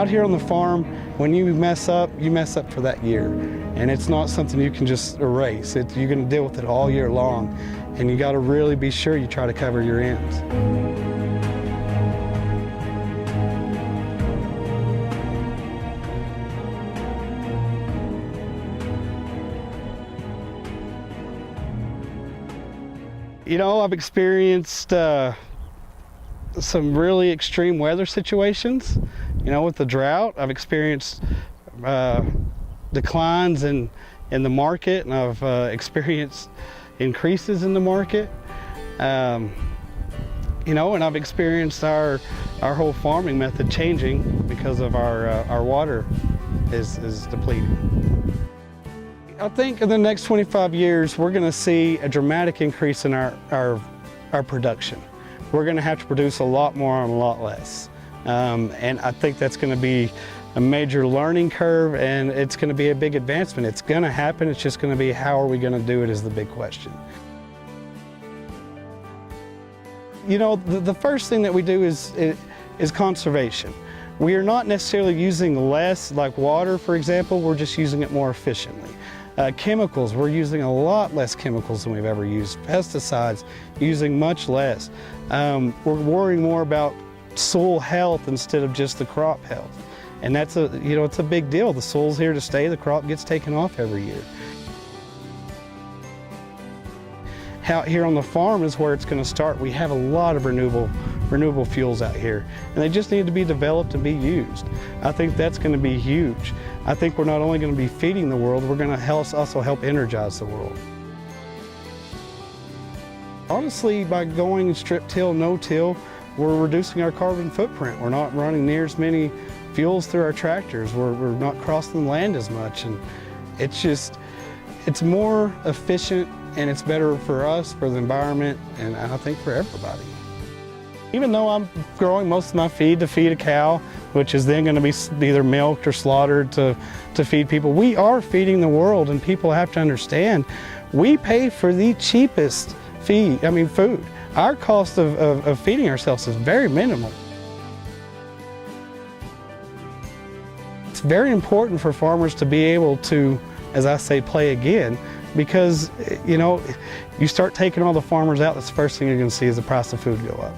out here on the farm, when you mess up for that year. And it's not something you can just erase. You're going to deal with it all year long. And you got to really be sure you try to cover your ends. You know, I've experienced some really extreme weather situations. You know, with the drought, I've experienced declines in the market, and I've experienced increases in the market. You know, and I've experienced our whole farming method changing because of our water is depleting. I think in the next 25 years, we're going to see a dramatic increase in our production. We're going to have to produce a lot more on a lot less. And I think that's going to be a major learning curve, and it's going to be a big advancement. It's going to happen. It's just going to be how are we going to do it is the big question. You know, the first thing that we do is conservation. We are not necessarily using less, like water, for example. We're just using it more efficiently. Chemicals, we're using a lot less chemicals than we've ever used. Pesticides, using much less. We're worrying more about soil health instead of just the crop health. And that's it's a big deal. The soil's here to stay, the crop gets taken off every year. Out here on the farm is where it's going to start. We have a lot of renewable fuels out here, and they just need to be developed and be used. I think that's going to be huge. I think we're not only going to be feeding the world, we're going to also help energize the world. Honestly, by going strip till, no till, we're reducing our carbon footprint. We're not running near as many fuels through our tractors. We're not crossing the land as much, and it's more efficient, and it's better for us, for the environment, and I think for everybody. Even though I'm growing most of my feed to feed a cow, which is then going to be either milked or slaughtered to feed people, we are feeding the world, and people have to understand we pay for the cheapest food. Our cost of feeding ourselves is very minimal. It's very important for farmers to be able to, as I say, play again, because, you know, you start taking all the farmers out, that's the first thing you're going to see is the price of food go up.